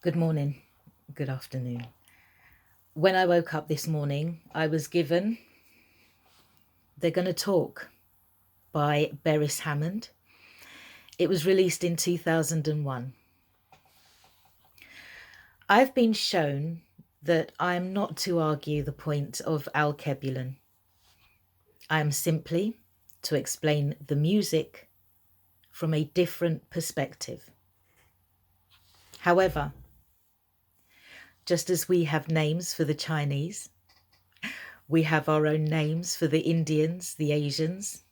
Good morning, good afternoon. When I woke up this morning, I was given They're Gonna Talk by Beres Hammond. It was released in 2001. I've been shown that I am not to argue the point of Al-Kebulon. I am simply to explain the music from a different perspective. However, just as we have names for the Chinese, we have our own names for the Indians, the Asians,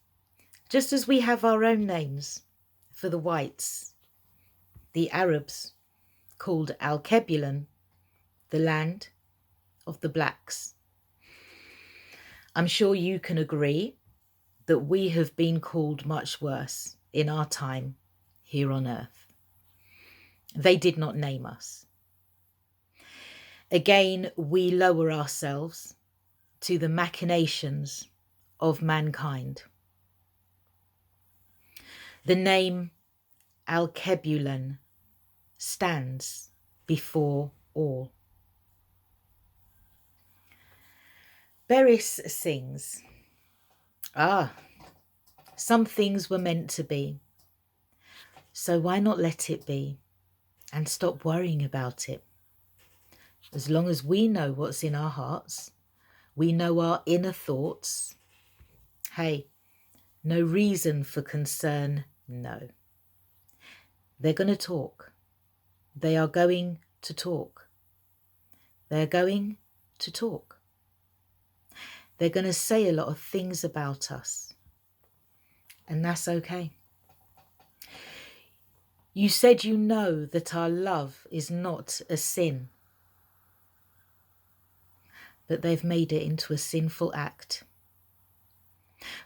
just as we have our own names for the whites, the Arabs, called Al-Kebulon, the land of the blacks. I'm sure you can agree that we have been called much worse in our time here on earth. They did not name us. Again, we lower ourselves to the machinations of mankind. The name Al-Kebulon stands before all. Beres sings, some things were meant to be, so why not let it be and stop worrying about it? As long as we know what's in our hearts, we know our inner thoughts, hey, no reason for concern, no. They're going to talk. They are going to talk. They're going to talk. They're going to say a lot of things about us, and that's okay. You said you know that our love is not a sin, but they've made it into a sinful act.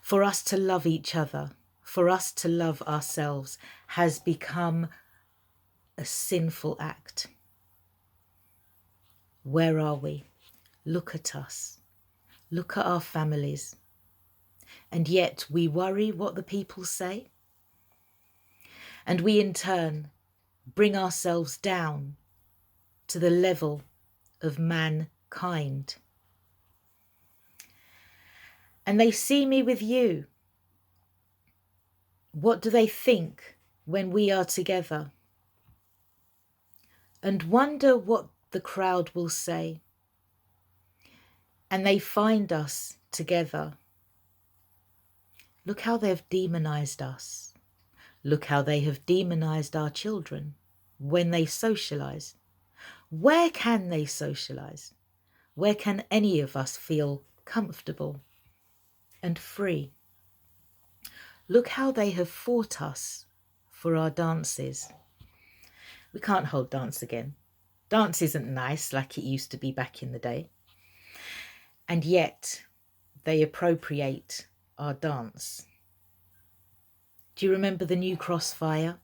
For us to love each other, for us to love ourselves, has become a sinful act. Where are we? Look at us. Look at our families. And yet we worry what the people say. And we in turn bring ourselves down to the level of mankind. And they see me with you. What do they think when we are together? And wonder what the crowd will say. And they find us together. Look how they've demonized us. Look how they have demonized our children when they socialize. Where can they socialize? Where can any of us feel comfortable and free? Look how they have fought us for our dances. We can't hold dance again. Dance isn't nice like it used to be back in the day. And yet they appropriate our dance. Do you remember the New Cross fire?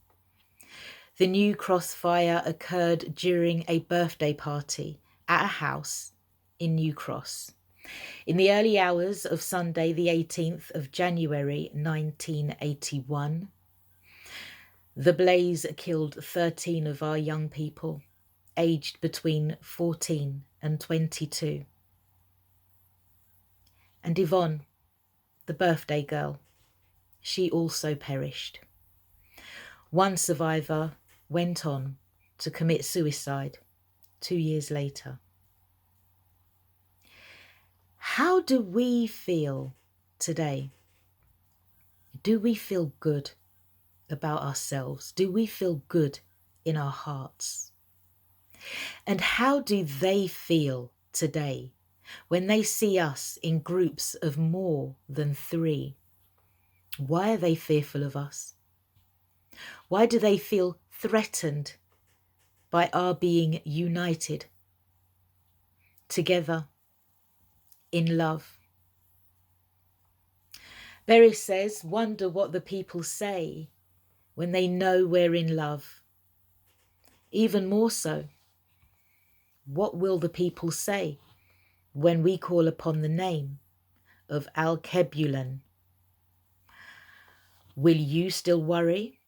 The New Cross fire occurred during a birthday party at a house in New Cross in the early hours of Sunday, the 18th of January 1981. The blaze killed 13 of our young people, aged between 14 and 22. And Yvonne, the birthday girl, she also perished. One survivor went on to commit suicide 2 years later. How do we feel today? Do we feel good about ourselves? Do we feel good in our hearts? And how do they feel today when they see us in groups of more than 3? Why are they fearful of us? Why do they feel threatened by our being united together in love? Beres says, wonder what the people say when they know we're in love. Even more so, what will the people say when we call upon the name of Al-Kebulon? Will you still worry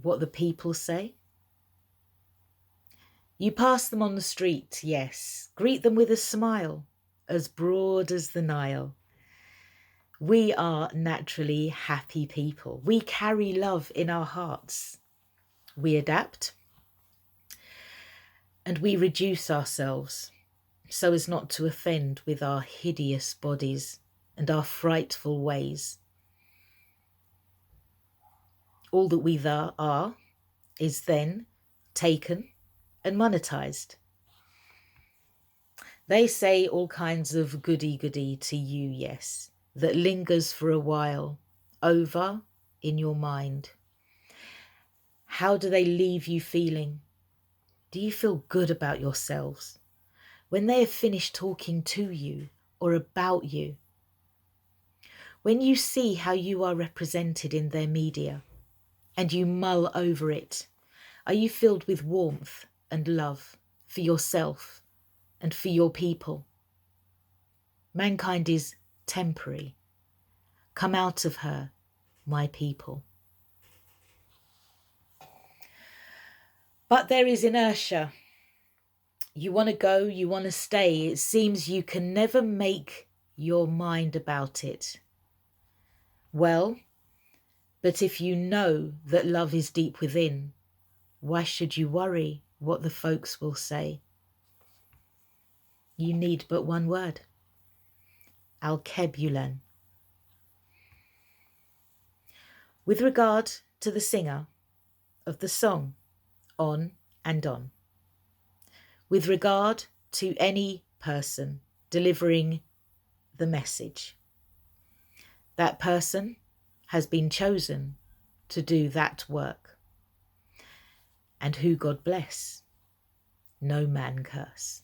what the people say? You pass them on the street, yes. Greet them with a smile, as broad as the Nile. We are naturally happy people. We carry love in our hearts. We adapt and we reduce ourselves so as not to offend with our hideous bodies and our frightful ways. All that we are is then taken and monetized. They say all kinds of goody-goody to you, yes, that lingers for a while over in your mind. How do they leave you feeling? Do you feel good about yourselves when they have finished talking to you or about you? When you see how you are represented in their media and you mull over it, are you filled with warmth and love for yourself and for your people? Mankind is temporary. Come out of her, my people. But there is inertia. You want to go, you want to stay. It seems you can never make your mind about it. Well, but if you know that love is deep within, why should you worry what the folks will say? You need but one word. Alkebulan. With regard to the singer of the song On and On, with regard to any person delivering the message, that person has been chosen to do that work. And who God bless, no man curse.